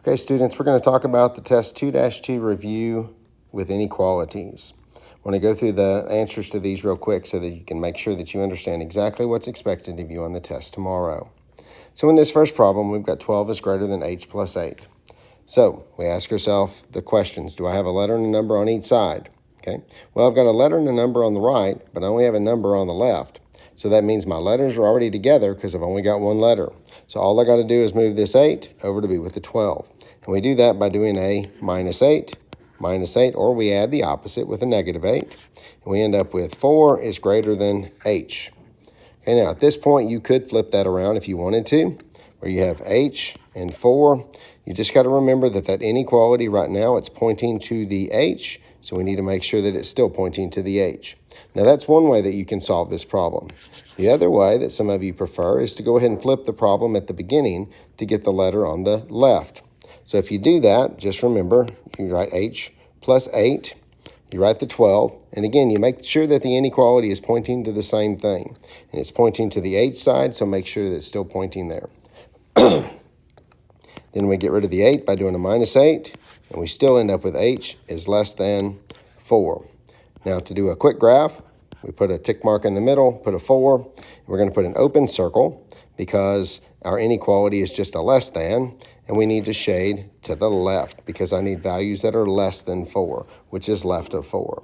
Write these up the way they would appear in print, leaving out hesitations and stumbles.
Okay, students, we're going to talk about the test 2-2 review with inequalities. I want to go through the answers to these real quick so that you can make sure that you understand exactly what's expected of you on the test tomorrow. So in this first problem, we've got 12 is greater than h plus 8. So we ask ourselves the questions. Do I have a letter and a number on each side? Okay. Well, I've got a letter and a number on the right, but I only have a number on the left. So that means my letters are already together because I've only got one letter. So all I got to do is move this 8 over to be with the 12. And we do that by doing a minus 8, or we add the opposite with a negative 8. And we end up with 4 is greater than h. Okay, now at this point, you could flip that around if you wanted to, where you have h and 4. You just got to remember that inequality right now, it's pointing to the h, so we need to make sure that it's still pointing to the h. Now that's one way that you can solve this problem. The other way that some of you prefer is to go ahead and flip the problem at the beginning to get the letter on the left. So if you do that, just remember, you write h plus 8, you write the 12, and again, you make sure that the inequality is pointing to the same thing. And it's pointing to the h side, so make sure that it's still pointing there. Then we get rid of the 8 by doing a minus 8, and we still end up with h is less than 4. Now to do a quick graph, we put a tick mark in the middle, put a 4, and we're going to put an open circle because our inequality is just a less than, and we need to shade to the left because I need values that are less than 4, which is left of 4.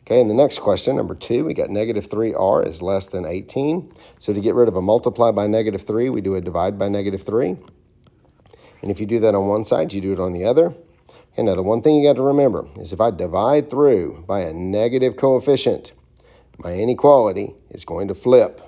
Okay, in the next question, number 2, we got negative 3r is less than 18. So to get rid of a multiply by negative 3, we do a divide by negative 3. And if you do that on one side, you do it on the other. Okay, now the one thing you got to remember is if I divide through by a negative coefficient, my inequality is going to flip.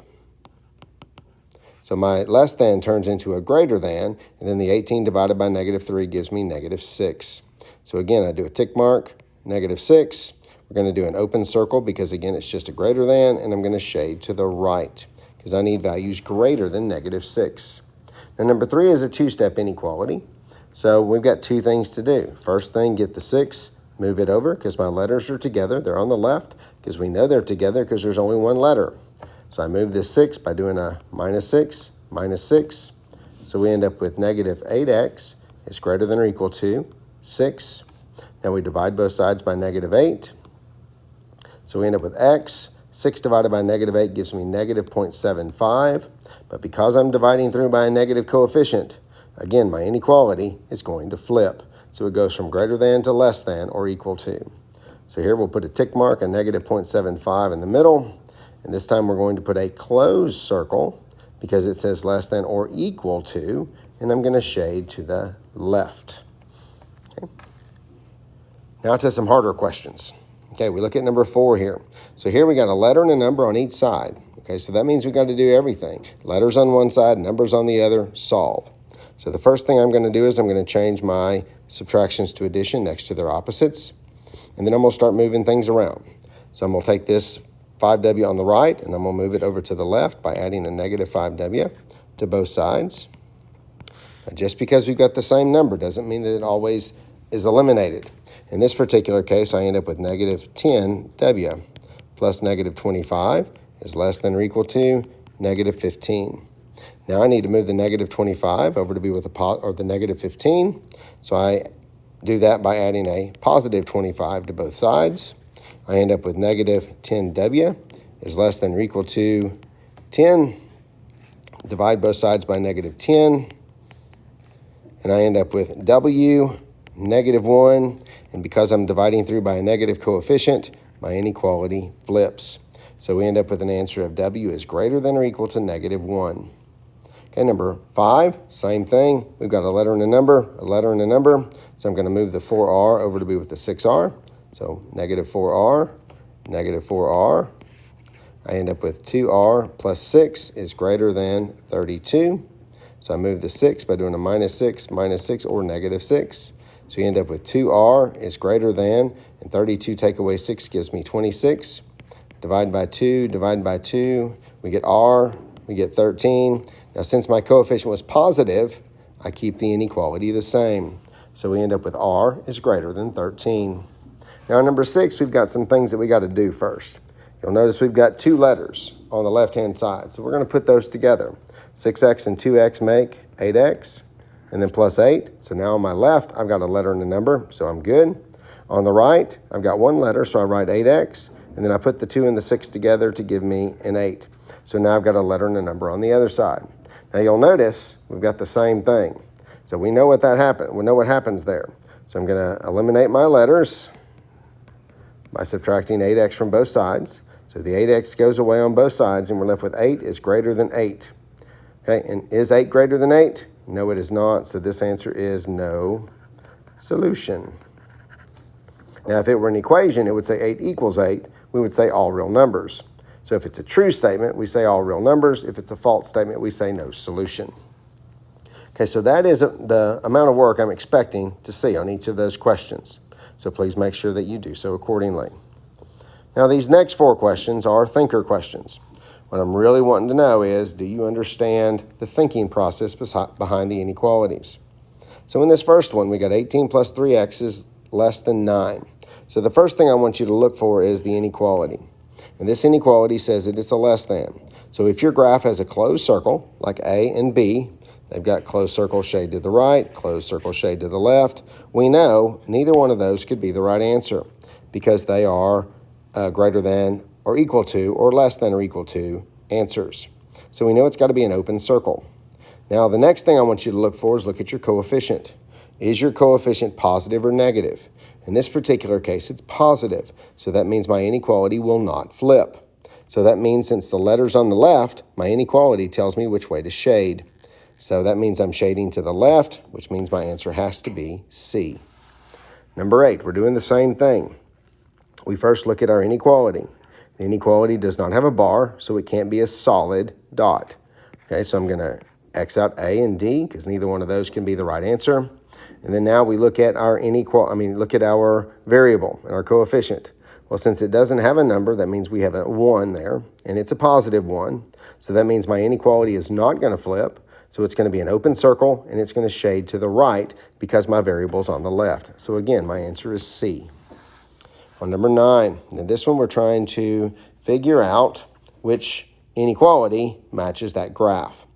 So my less than turns into a greater than, and then the 18 divided by negative 3 gives me negative 6. So again, I do a tick mark, negative 6. We're going to do an open circle because, again, it's just a greater than, and I'm going to shade to the right because I need values greater than negative 6. Now, number 3 is a two-step inequality. So we've got two things to do. First thing, get the 6, move it over because my letters are together. They're on the left because we know they're together because there's only one letter. So I move this 6 by doing a minus 6, minus 6. So we end up with negative 8x is greater than or equal to 6. Now we divide both sides by negative 8. So we end up with x. 6 divided by negative 8 gives me negative 0.75. But because I'm dividing through by a negative coefficient, again, my inequality is going to flip. So it goes from greater than to less than or equal to. So here we'll put a tick mark, a negative 0.75 in the middle. And this time we're going to put a closed circle because it says less than or equal to. And I'm going to shade to the left. Okay. Now to some harder questions. Okay, we look at number 4 here. So here we got a letter and a number on each side. Okay, so that means we got to do everything. Letters on one side, numbers on the other, solve. So the first thing I'm going to do is I'm going to change my subtractions to addition next to their opposites. And then I'm going to start moving things around. So I'm going to take this 5w on the right, and I'm going to move it over to the left by adding a negative 5w to both sides. Now, just because we've got the same number doesn't mean that it always is eliminated. In this particular case, I end up with negative 10w plus negative 25 is less than or equal to negative 15. Now I need to move the negative 25 over to be with the negative 15. So I do that by adding a positive 25 to both sides. I end up with negative 10w is less than or equal to 10. Divide both sides by negative 10. And I end up with w, negative 1. And because I'm dividing through by a negative coefficient, my inequality flips. So we end up with an answer of w is greater than or equal to negative 1. Okay, number 5, same thing. We've got a letter and a number, So I'm going to move the 4r over to be with the 6r. So negative 4r, negative 4r. I end up with 2r plus 6 is greater than 32. So I move the 6 by doing a minus 6, or negative 6. So you end up with 2r is greater than, and 32 take away 6 gives me 26. Divide by 2, we get r, we get 13. Now, since my coefficient was positive, I keep the inequality the same. So we end up with r is greater than 13. Now, number 6, we've got some things that we got to do first. You'll notice we've got 2 letters on the left-hand side. So we're going to put those together. 6x and 2x make 8x. and then plus 8. So now on my left, I've got a letter and a number, so I'm good. On the right, I've got one letter, so I write 8x, and then I put the 2 and the 6 together to give me an 8. So now I've got a letter and a number on the other side. Now you'll notice we've got the same thing. So we know what that happened. We know what happens there. So I'm going to eliminate my letters by subtracting 8x from both sides. So the 8x goes away on both sides, and we're left with 8 is greater than 8. Okay, and is 8 greater than 8? No, it is not. So this answer is no solution. Now, if it were an equation, it would say 8 equals 8. We would say all real numbers. So if it's a true statement, we say all real numbers. If it's a false statement, we say no solution. Okay, so that is the amount of work I'm expecting to see on each of those questions. So please make sure that you do so accordingly. Now, these next 4 questions are thinker questions. What I'm really wanting to know is, do you understand the thinking process behind the inequalities? So in this first one, we got 18 plus 3x is less than 9. So the first thing I want you to look for is the inequality. And this inequality says that it's a less than. So if your graph has a closed circle, like A and B, they've got closed circle shade to the right, closed circle shade to the left, we know neither one of those could be the right answer because they are greater than or equal to or less than or equal to answers. So we know it's got to be an open circle. Now the next thing I want you to look for is look at your coefficient. Is your coefficient positive or negative? In this particular case, it's positive. So that means my inequality will not flip. So that means since the letter's on the left, my inequality tells me which way to shade. So that means I'm shading to the left, which means my answer has to be C. Number 8, we're doing the same thing. We first look at our inequality. The inequality does not have a bar, so it can't be a solid dot. Okay, so I'm going to X out A and D because neither one of those can be the right answer. And then now we look at our look at our variable and our coefficient. Well, since it doesn't have a number, that means we have a 1 there, and it's a positive 1. So that means my inequality is not going to flip. So it's going to be an open circle, and it's going to shade to the right because my variable's on the left. So again, my answer is C. On number 9, now this one we're trying to figure out which inequality matches that graph.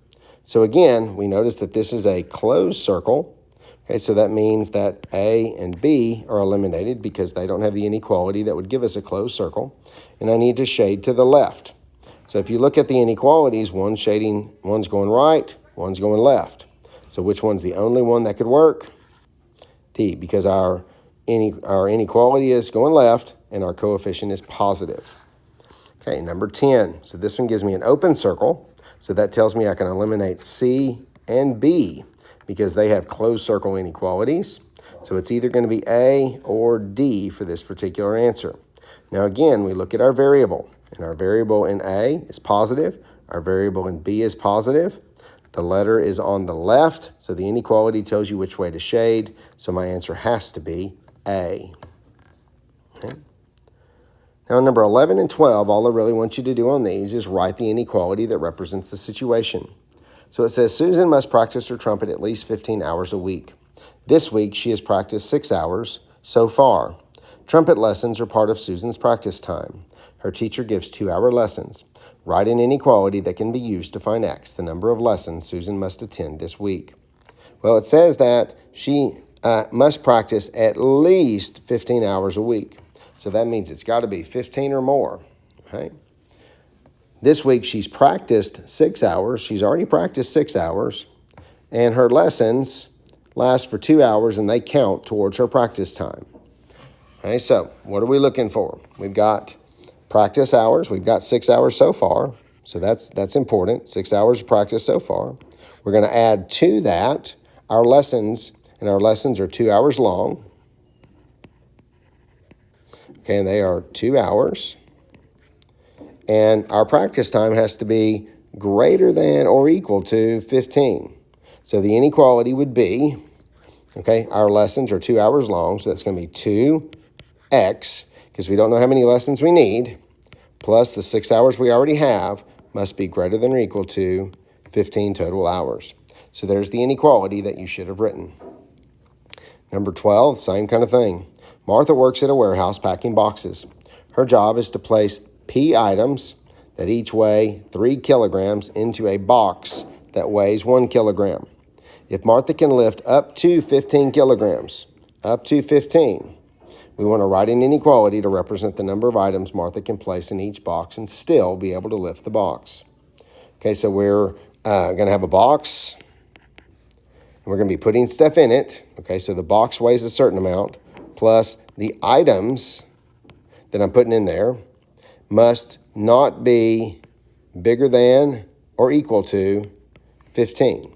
So again, we notice that this is a closed circle. Okay, so that means that A and B are eliminated because they don't have the inequality that would give us a closed circle. And I need to shade to the left. So if you look at the inequalities, one's going right, one's going left. So which one's the only one that could work? D, because our inequality is going left and our coefficient is positive. Okay, number 10. So this one gives me an open circle. So that tells me I can eliminate C and B because they have closed circle inequalities. So it's either going to be A or D for this particular answer. Now again, we look at our variable. And our variable in A is positive. Our variable in B is positive. The letter is on the left, so the inequality tells you which way to shade. So my answer has to be A. Okay. Now, number 11 and 12, all I really want you to do on these is write the inequality that represents the situation. So it says, Susan must practice her trumpet at least 15 hours a week. This week, she has practiced 6 hours so far. Trumpet lessons are part of Susan's practice time. Her teacher gives 2-hour lessons. Write an inequality that can be used to find X, the number of lessons Susan must attend this week. Well, it says that she must practice at least 15 hours a week. So that means it's got to be 15 or more. Okay? This week, she's practiced 6 hours. She's already practiced 6 hours. And her lessons last for 2 hours, and they count towards her practice time. Okay, so what are we looking for? We've got practice hours. We've got 6 hours so far. So that's important. 6 hours of practice so far. We're going to add to that our lessons, and our lessons are 2 hours long. Okay, and they are 2 hours. And our practice time has to be greater than or equal to 15. So the inequality would be, okay, our lessons are 2 hours long, so that's going to be 2x, because we don't know how many lessons we need, plus the 6 hours we already have must be greater than or equal to 15 total hours. So there's the inequality that you should have written. Number 12, same kind of thing. Martha works at a warehouse packing boxes. Her job is to place P items that each weigh 3 kilograms into a box that weighs 1 kilogram. if Martha can lift up to 15 kilograms, up to 15, we want to write an inequality to represent the number of items Martha can place in each box and still be able to lift the box. Okay, so we're going to have a box, and we're going to be putting stuff in it. Okay, so the box weighs a certain amount, plus the items that I'm putting in there must not be bigger than or equal to 15.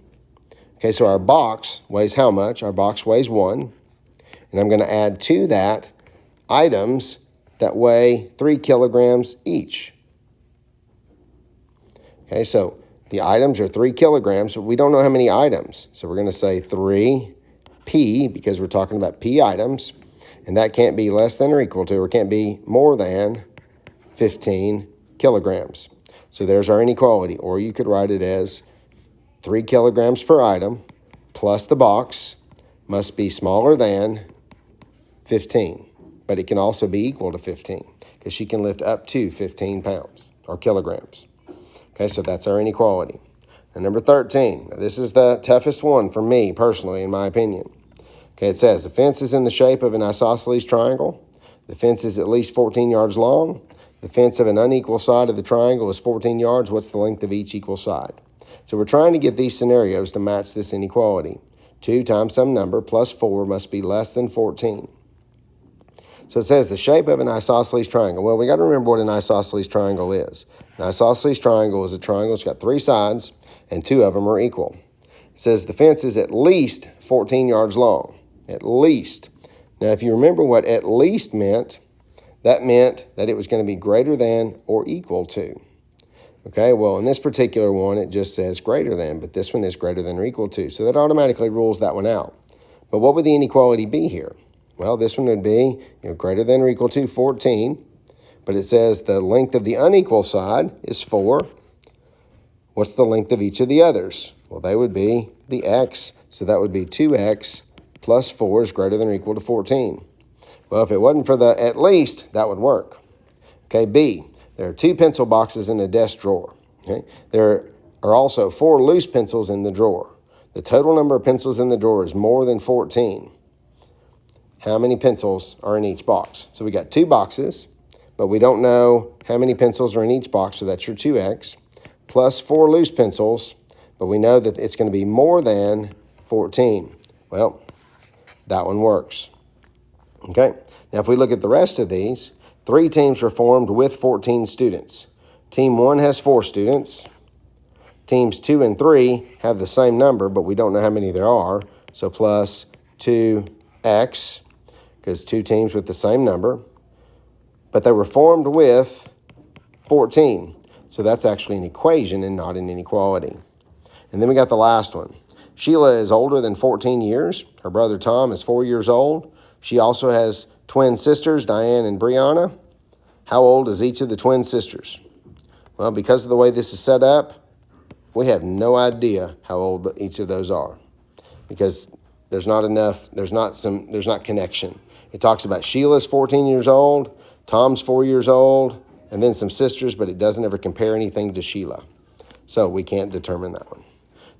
Okay, so our box weighs how much? Our box weighs 1. And I'm going to add to that items that weigh 3 kilograms each. Okay, so the items are 3 kilograms, but we don't know how many items. So we're going to say 3P, because we're talking about P items, and that can't be less than or equal to, or can't be more than 15 kilograms. So there's our inequality, or you could write it as 3 kilograms per item plus the box must be smaller than 15, but it can also be equal to 15 because she can lift up to 15 pounds or kilograms. Okay, so that's our inequality. And number 13, now this is the toughest one for me personally, in my opinion. Okay, it says the fence is in the shape of an isosceles triangle. The fence is at least 14 yards long. The fence of an unequal side of the triangle is 14 yards. What's the length of each equal side? So we're trying to get these scenarios to match this inequality. 2 times some number plus 4 must be less than 14. So it says the shape of an isosceles triangle. Well, we got to remember what an isosceles triangle is. An isosceles triangle is a triangle that's got 3 sides, and 2 of them are equal. It says the fence is at least 14 yards long. At least. Now, if you remember what at least meant, that meant that it was going to be greater than or equal to. Okay, well, in this particular one, it just says greater than, but this one is greater than or equal to. So that automatically rules that one out. But what would the inequality be here? Well, this one would be greater than or equal to 14, but it says the length of the unequal side is 4. What's the length of each of the others? Well, they would be the x, so that would be 2x plus 4 is greater than or equal to 14. Well, if it wasn't for the at least, that would work. Okay, B, there are 2 pencil boxes in a desk drawer. Okay, there are also 4 loose pencils in the drawer. The total number of pencils in the drawer is more than 14. How many pencils are in each box? So we got 2 boxes, but we don't know how many pencils are in each box, so that's your 2x, plus 4 loose pencils, but we know that it's going to be more than 14. Well, that one works. Okay, now if we look at the rest of these, 3 teams were formed with 14 students. Team 1 has 4 students. Teams 2 and 3 have the same number, but we don't know how many there are, so plus 2x, because 2 teams with the same number, but they were formed with 14. So that's actually an equation and not an inequality. And then we got the last one. Sheila is older than 14 years. Her brother Tom is 4 years old. She also has twin sisters, Diane and Brianna. How old is each of the twin sisters? Well, because of the way this is set up, we have no idea how old each of those are because there's not connection. It talks about Sheila's 14 years old, Tom's 4 years old, and then some sisters, but it doesn't ever compare anything to Sheila. So we can't determine that one.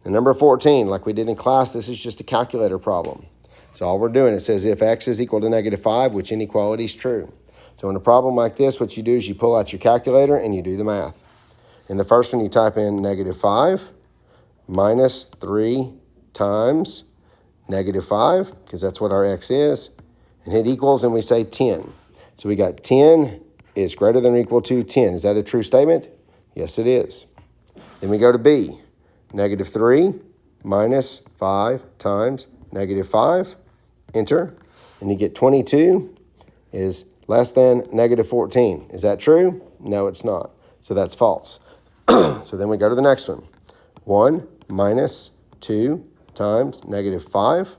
And number 14, like we did in class, this is just a calculator problem. So all we're doing, it says if x is equal to -5, which inequality is true. So in a problem like this, what you do is you pull out your calculator and you do the math. In the first one, you type in -5 minus 3 times -5, because that's what our x is, and hit equals, and we say 10. So we got 10 is greater than or equal to 10. Is that a true statement? Yes, it is. Then we go to B. -3 minus 5 times -5. Enter. And you get 22 is less than -14. Is that true? No, it's not. So that's false. So then we go to the next one. 1 minus 2 times -5.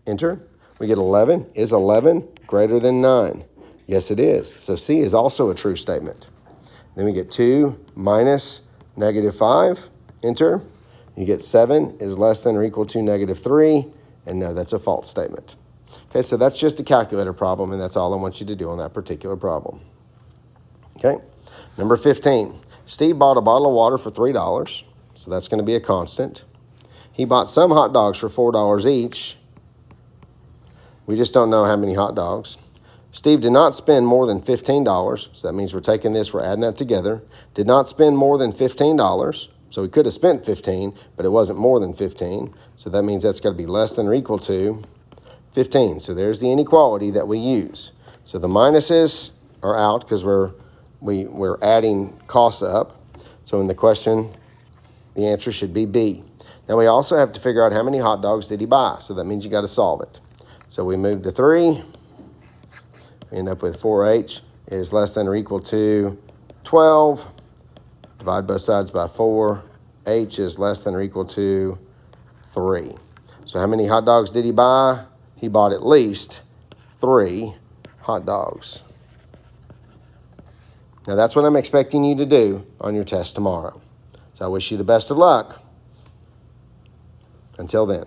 Enter. We get 11. Is 11 greater than 9? Yes, it is. So C is also a true statement. Then we get 2 minus -5. Enter. You get 7 is less than or equal to -3. And no, that's a false statement. Okay, so that's just a calculator problem, and that's all I want you to do on that particular problem. Okay, number 15. Steve bought a bottle of water for $3, so that's going to be a constant. He bought some hot dogs for $4 each. We just don't know how many hot dogs. Steve did not spend more than $15, so that means we're taking this, we're adding that together. Did not spend more than $15, so he could have spent 15, but it wasn't more than 15, so that means that's got to be less than or equal to 15. So there's the inequality that we use. So the minuses are out because we're adding costs up. So in the question, the answer should be B. Now we also have to figure out how many hot dogs did he buy, so that means you got to solve it. So we move the 3. We end up with 4h is less than or equal to 12. Divide both sides by 4. H is less than or equal to 3. So how many hot dogs did he buy? He bought at least 3 hot dogs. Now that's what I'm expecting you to do on your test tomorrow. So I wish you the best of luck. Until then.